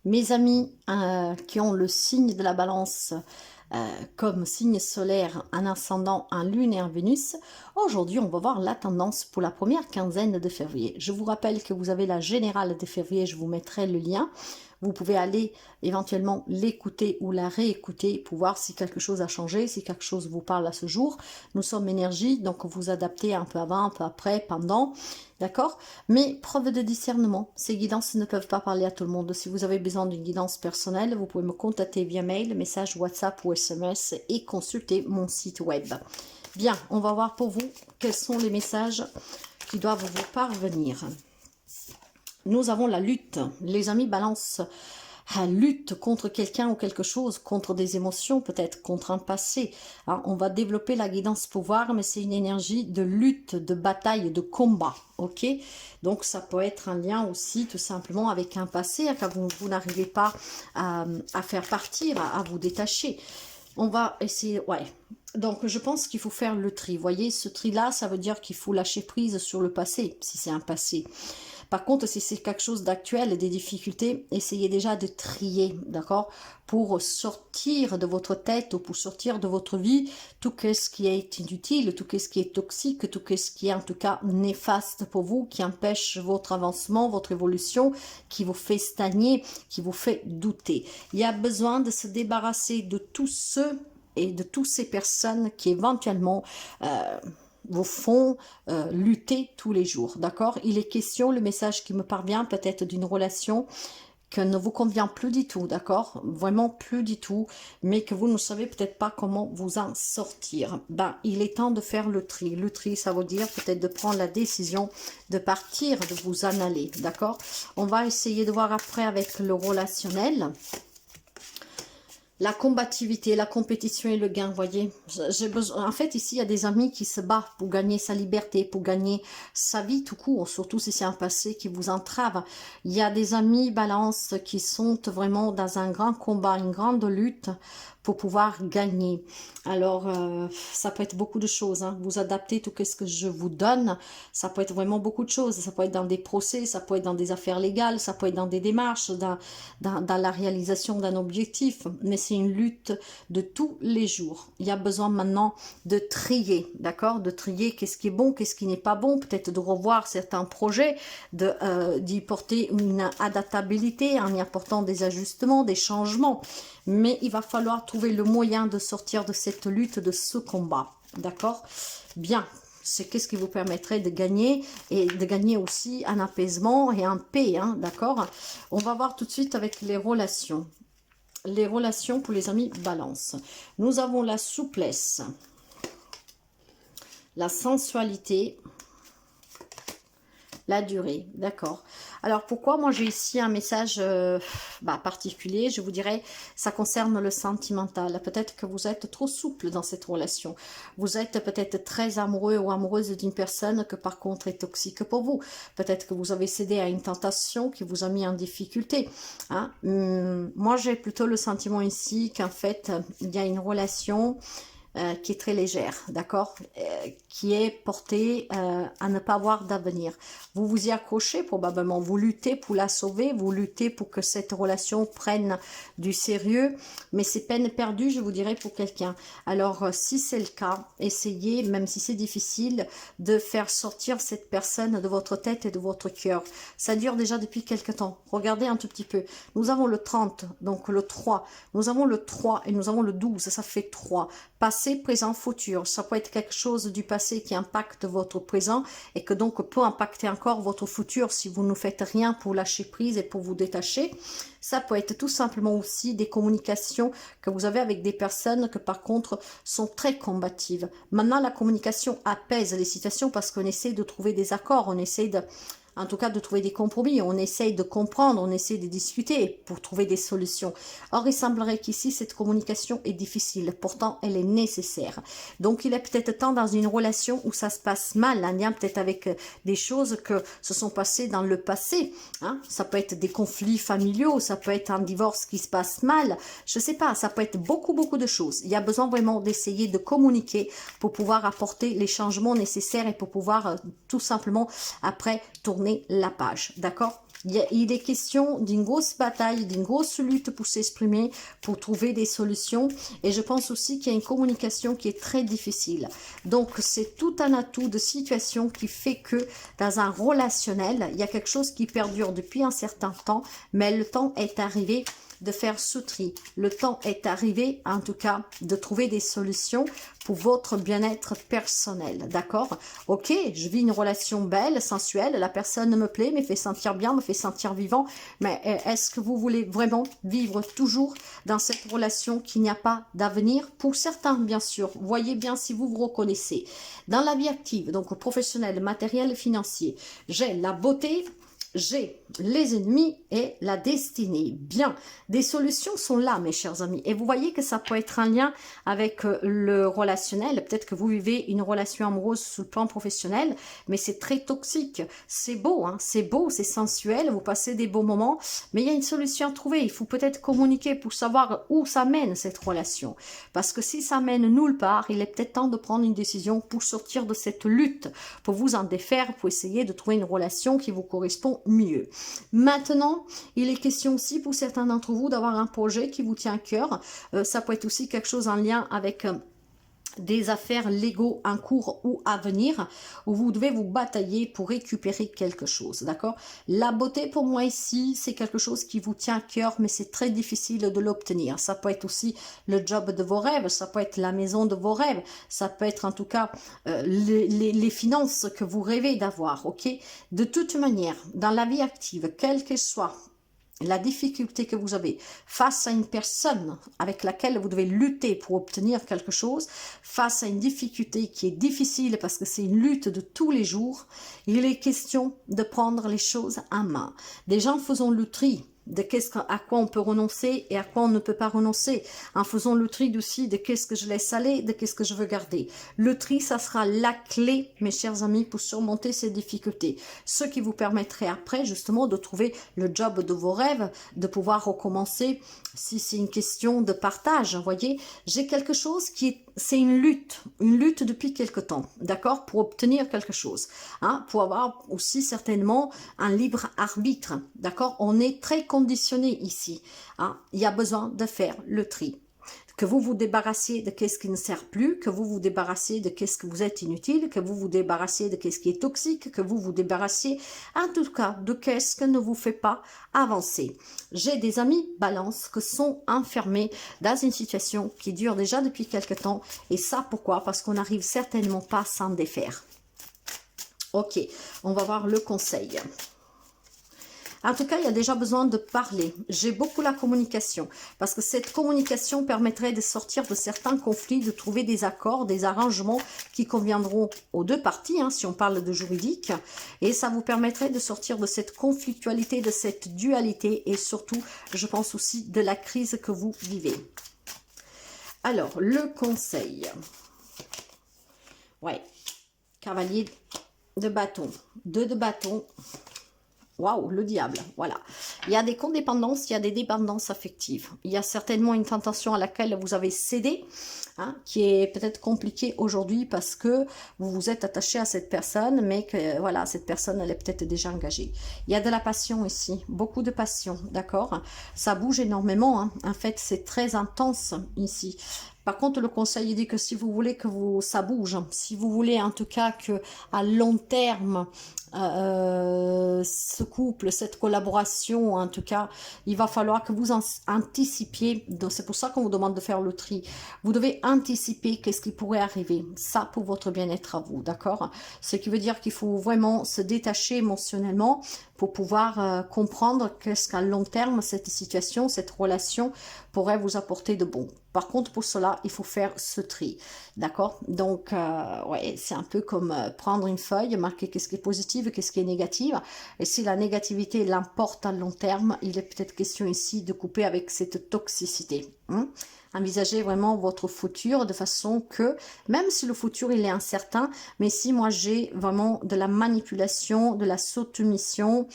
Mes amis qui ont le signe de la balance comme signe solaire, un ascendant, un lune et un Vénus, aujourd'hui on va voir la tendance pour la première quinzaine de février. Je vous rappelle que vous avez la générale de février, je vous mettrai le lien. Vous pouvez aller éventuellement l'écouter ou la réécouter pour voir si quelque chose a changé, si quelque chose vous parle à ce jour. Nous sommes énergie, donc vous adaptez un peu avant, un peu après, pendant, d'accord? Mais preuve de discernement, ces guidances ne peuvent pas parler à tout le monde. Si vous avez besoin d'une guidance personnelle, vous pouvez me contacter via mail, message WhatsApp ou SMS et consulter mon site web. Bien, on va voir pour vous quels sont les messages qui doivent vous parvenir. Nous avons la lutte. Les amis, balance, lutte contre quelqu'un ou quelque chose, contre des émotions, peut-être contre un passé. Alors, on va développer la guidance pouvoir, mais c'est une énergie de lutte, de bataille, de combat. Ok? Donc, ça peut être un lien aussi, tout simplement, avec un passé, car vous n'arrivez pas à faire partir, à vous détacher. On va essayer, ouais. Donc, je pense qu'il faut faire le tri. Vous voyez, ce tri-là, ça veut dire qu'il faut lâcher prise sur le passé, si c'est un passé. Par contre, si c'est quelque chose d'actuel, des difficultés, essayez déjà de trier, d'accord? Pour sortir de votre tête ou pour sortir de votre vie tout ce qui est inutile, tout ce qui est toxique, tout ce qui est en tout cas néfaste pour vous, qui empêche votre avancement, votre évolution, qui vous fait stagner, qui vous fait douter. Il y a besoin de se débarrasser de tous ceux et de toutes ces personnes qui éventuellement vous font lutter tous les jours, d'accord? Il est question, le message qui me parvient peut-être d'une relation que ne vous convient plus du tout, d'accord? Vraiment plus du tout, mais que vous ne savez peut-être pas comment vous en sortir. Ben, il est temps de faire le tri. Le tri, ça veut dire peut-être de prendre la décision de partir, de vous en aller, d'accord? On va essayer de voir après avec le relationnel. La combativité, la compétition et le gain, vous voyez. J'ai besoin. En fait, ici, il y a des amis qui se battent pour gagner sa liberté, pour gagner sa vie tout court, surtout si c'est un passé qui vous entrave. Il y a des amis balance qui sont vraiment dans un grand combat, une grande lutte pour pouvoir gagner. Alors, ça peut être beaucoup de choses. Hein. Vous adaptez tout ce que je vous donne. Ça peut être vraiment beaucoup de choses. Ça peut être dans des procès, ça peut être dans des affaires légales, ça peut être dans des démarches, dans la réalisation d'un objectif. Mais c'est une lutte de tous les jours. Il y a besoin maintenant de trier, d'accord? De trier qu'est-ce qui est bon, qu'est-ce qui n'est pas bon. Peut-être de revoir certains projets, d'y porter une adaptabilité en y apportant des ajustements, des changements. Mais il va falloir trouver le moyen de sortir de cette lutte, de ce combat. D'accord? Bien. C'est qu'est-ce qui vous permettrait de gagner et de gagner aussi un apaisement et un paix. Hein, d'accord? On va voir tout de suite avec les relations. Les relations pour les amis balance. Nous avons la souplesse, la sensualité, la durée, d'accord. Alors pourquoi moi j'ai ici un message particulier, je vous dirais, ça concerne le sentimental. Peut-être que vous êtes trop souple dans cette relation. Vous êtes peut-être très amoureux ou amoureuse d'une personne que par contre est toxique pour vous. Peut-être que vous avez cédé à une tentation qui vous a mis en difficulté. Hein. Moi j'ai plutôt le sentiment ici qu'en fait il y a une relation qui est très légère, d'accord, qui est portée à ne pas avoir d'avenir. Vous vous y accrochez probablement, vous luttez pour la sauver, vous luttez pour que cette relation prenne du sérieux, mais c'est peine perdue, je vous dirais, pour quelqu'un. Alors, si c'est le cas, essayez, même si c'est difficile, de faire sortir cette personne de votre tête et de votre cœur. Ça dure déjà depuis quelque temps. Regardez un tout petit peu. Nous avons le 30, donc le 3. Nous avons le 3 et nous avons le 12, ça fait 3. Passé, présent, futur. Ça peut être quelque chose du passé qui impacte votre présent et que donc peut impacter encore votre futur si vous ne faites rien pour lâcher prise et pour vous détacher. Ça peut être tout simplement aussi des communications que vous avez avec des personnes que par contre sont très combatives. Maintenant, la communication apaise les situations parce qu'on essaie de trouver des accords, on essaie de... En tout cas, de trouver des compromis. On essaye de comprendre, on essaie de discuter pour trouver des solutions. Or, il semblerait qu'ici, cette communication est difficile. Pourtant, elle est nécessaire. Donc, il est peut-être temps dans une relation où ça se passe mal, en lien peut-être avec des choses que se sont passées dans le passé. Hein. Ça peut être des conflits familiaux, ça peut être un divorce qui se passe mal. Je ne sais pas, ça peut être beaucoup, beaucoup de choses. Il y a besoin vraiment d'essayer de communiquer pour pouvoir apporter les changements nécessaires et pour pouvoir tout simplement, après, tourner tourner la page, d'accord? Il est question d'une grosse bataille, d'une grosse lutte pour s'exprimer, pour trouver des solutions. Et je pense aussi qu'il y a une communication qui est très difficile. Donc, c'est tout un atout de situation qui fait que dans un relationnel, il y a quelque chose qui perdure depuis un certain temps, mais le temps est arrivé de faire ce tri. Le temps est arrivé, en tout cas, de trouver des solutions pour votre bien-être personnel, d'accord? Ok, je vis une relation belle, sensuelle, la personne me plaît, me fait sentir bien, me fait sentir vivant, mais est-ce que vous voulez vraiment vivre toujours dans cette relation qu'il n'y a pas d'avenir? Pour certains, bien sûr, voyez bien si vous vous reconnaissez. Dans la vie active, donc professionnelle, matériel, financier, j'ai la beauté, j'ai les ennemis et la destinée. Bien, des solutions sont là, mes chers amis. Et vous voyez que ça peut être un lien avec le relationnel. Peut-être que vous vivez une relation amoureuse sous le plan professionnel, mais c'est très toxique. C'est beau, hein, c'est beau, c'est sensuel, vous passez des beaux moments, mais il y a une solution à trouver. Il faut peut-être communiquer pour savoir où ça mène cette relation. Parce que si ça mène nulle part, il est peut-être temps de prendre une décision pour sortir de cette lutte, pour vous en défaire, pour essayer de trouver une relation qui vous correspond mieux. Maintenant, il est question aussi pour certains d'entre vous d'avoir un projet qui vous tient à cœur. Ça peut être aussi quelque chose en lien avec des affaires légaux en cours ou à venir, où vous devez vous batailler pour récupérer quelque chose, d'accord? La beauté pour moi ici, c'est quelque chose qui vous tient à cœur, mais c'est très difficile de l'obtenir. Ça peut être aussi le job de vos rêves, ça peut être la maison de vos rêves, ça peut être en tout cas les finances que vous rêvez d'avoir, ok? De toute manière, dans la vie active, quelle qu'elle soit, la difficulté que vous avez face à une personne avec laquelle vous devez lutter pour obtenir quelque chose, face à une difficulté qui est difficile parce que c'est une lutte de tous les jours, il est question de prendre les choses en main. Des gens faisons le tri de à quoi on peut renoncer et à quoi on ne peut pas renoncer, en faisant le tri aussi de qu'est-ce que je laisse aller, de qu'est-ce que je veux garder. Le tri, ça sera la clé, mes chers amis, pour surmonter ces difficultés. Ce qui vous permettrait après, justement, de trouver le job de vos rêves, de pouvoir recommencer si c'est une question de partage. Vous voyez, j'ai quelque chose c'est une lutte depuis quelque temps, d'accord, pour obtenir quelque chose, hein, pour avoir aussi certainement un libre arbitre, d'accord. On est très conditionné ici, hein. Il y a besoin de faire le tri. Que vous vous débarrassiez de qu'est-ce qui ne sert plus, que vous vous débarrassiez de qu'est-ce que vous êtes inutile, que vous vous débarrassiez de qu'est-ce qui est toxique, que vous vous débarrassiez en tout cas de qu'est-ce que ne vous fait pas avancer. J'ai des amis balance qui sont enfermés dans une situation qui dure déjà depuis quelque temps, et ça pourquoi? Parce qu'on n'arrive certainement pas à s'en défaire. Ok, on va voir le conseil. En tout cas, il y a déjà besoin de parler. J'ai beaucoup la communication, parce que cette communication permettrait de sortir de certains conflits, de trouver des accords, des arrangements qui conviendront aux deux parties, hein, si on parle de juridique, et ça vous permettrait de sortir de cette conflictualité, de cette dualité, et surtout, je pense aussi, de la crise que vous vivez. Alors, le conseil. Ouais, cavalier de bâton, 2 de bâton. Waouh, le diable, voilà. Il y a des codépendances, il y a des dépendances affectives. Il y a certainement une tentation à laquelle vous avez cédé, hein, qui est peut-être compliquée aujourd'hui parce que vous vous êtes attaché à cette personne, mais que voilà, cette personne, elle est peut-être déjà engagée. Il y a de la passion ici, beaucoup de passion, d'accord? Ça bouge énormément, hein. En fait, c'est très intense ici. Par contre, le conseil dit que si vous voulez que ça bouge, si vous voulez en tout cas que à long terme, ce couple, cette collaboration, en tout cas, il va falloir que vous anticipiez. C'est pour ça qu'on vous demande de faire le tri. Vous devez anticiper qu'est-ce qui pourrait arriver. Ça, pour votre bien-être à vous, d'accord? Ce qui veut dire qu'il faut vraiment se détacher émotionnellement pour pouvoir comprendre qu'est-ce qu'à long terme, cette situation, cette relation pourrait vous apporter de bon. Par contre, pour cela, il faut faire ce tri, d'accord? Donc, ouais, c'est un peu comme prendre une feuille, marquer qu'est-ce qui est positif et qu'est-ce qui est négatif. Et si la négativité l'emporte à long terme, il est peut-être question ici de couper avec cette toxicité. Hein? Envisagez vraiment votre futur de façon que, même si le futur il est incertain, mais si moi j'ai vraiment de la manipulation, de la soumission,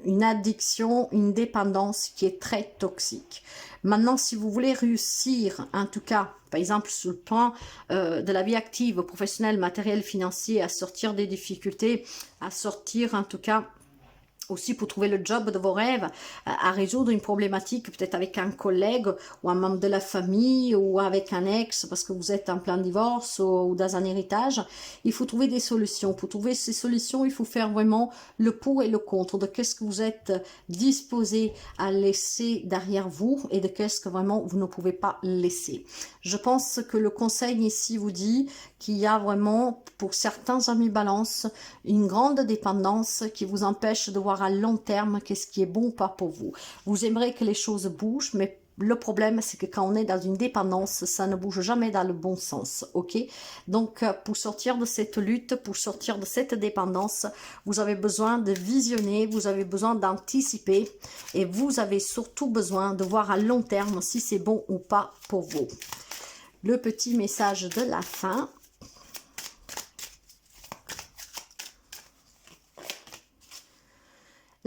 une addiction, une dépendance qui est très toxique. Maintenant, si vous voulez réussir, en tout cas, par exemple, sur le plan de la vie active, professionnelle, matérielle, financier, à sortir des difficultés, à sortir en tout cas aussi pour trouver le job de vos rêves, à résoudre une problématique peut-être avec un collègue ou un membre de la famille ou avec un ex parce que vous êtes en plein divorce ou dans un héritage. Il faut trouver des solutions. Pour trouver ces solutions, il faut faire vraiment le pour et le contre de qu'est-ce que vous êtes disposé à laisser derrière vous et de qu'est-ce que vraiment vous ne pouvez pas laisser. Je pense que le conseil ici vous dit qu'il y a vraiment pour certains amis balance une grande dépendance qui vous empêche de voir à long terme qu'est-ce qui est bon ou pas pour vous. Vous aimeriez que les choses bougent, mais le problème, c'est que quand on est dans une dépendance, ça ne bouge jamais dans le bon sens, ok? Donc, pour sortir de cette lutte, pour sortir de cette dépendance, vous avez besoin de visionner, vous avez besoin d'anticiper et vous avez surtout besoin de voir à long terme si c'est bon ou pas pour vous. Le petit message de la fin.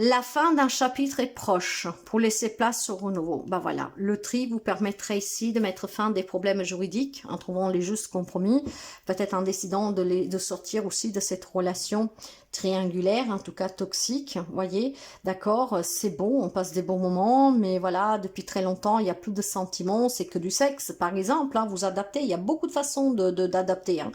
La fin d'un chapitre est proche pour laisser place au renouveau. Ben voilà, le tri vous permettrait ici de mettre fin à des problèmes juridiques en trouvant les justes compromis, peut-être en décidant de sortir aussi de cette relation triangulaire, en tout cas toxique, voyez, d'accord, c'est bon, on passe des bons moments, mais voilà, depuis très longtemps, il n'y a plus de sentiments, c'est que du sexe, par exemple, hein, vous adaptez, il y a beaucoup de façons d'adapter, hein.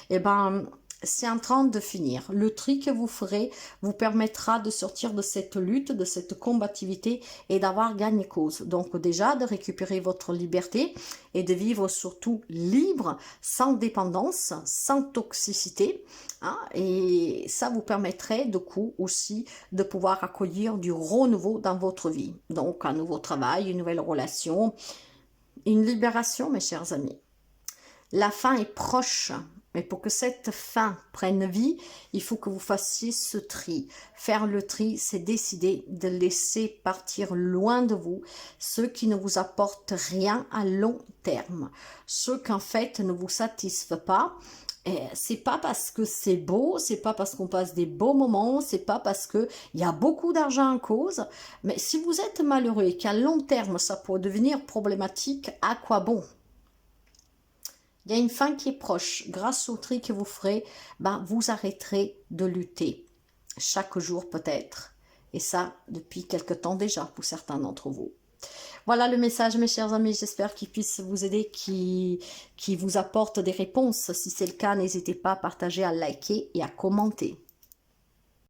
Et ben, c'est en train de finir. Le tri que vous ferez vous permettra de sortir de cette lutte, de cette combativité et d'avoir gagné cause. Donc déjà, de récupérer votre liberté et de vivre surtout libre, sans dépendance, sans toxicité. Hein, et ça vous permettrait du coup aussi de pouvoir accueillir du renouveau dans votre vie. Donc un nouveau travail, une nouvelle relation, une libération, mes chers amis. La fin est proche. Mais pour que cette fin prenne vie, il faut que vous fassiez ce tri. Faire le tri, c'est décider de laisser partir loin de vous ceux qui ne vous apportent rien à long terme. Ceux qu'en fait ne vous satisfont pas. C'est pas parce que c'est beau, c'est pas parce qu'on passe des beaux moments, c'est pas parce que il y a beaucoup d'argent en cause. Mais si vous êtes malheureux et qu'à long terme ça peut devenir problématique, à quoi bon? Il y a une fin qui est proche. Grâce au tri que vous ferez, ben, vous arrêterez de lutter. Chaque jour peut-être. Et ça, depuis quelque temps déjà pour certains d'entre vous. Voilà le message, mes chers amis. J'espère qu'il puisse vous aider, qui vous apporte des réponses. Si c'est le cas, n'hésitez pas à partager, à liker et à commenter.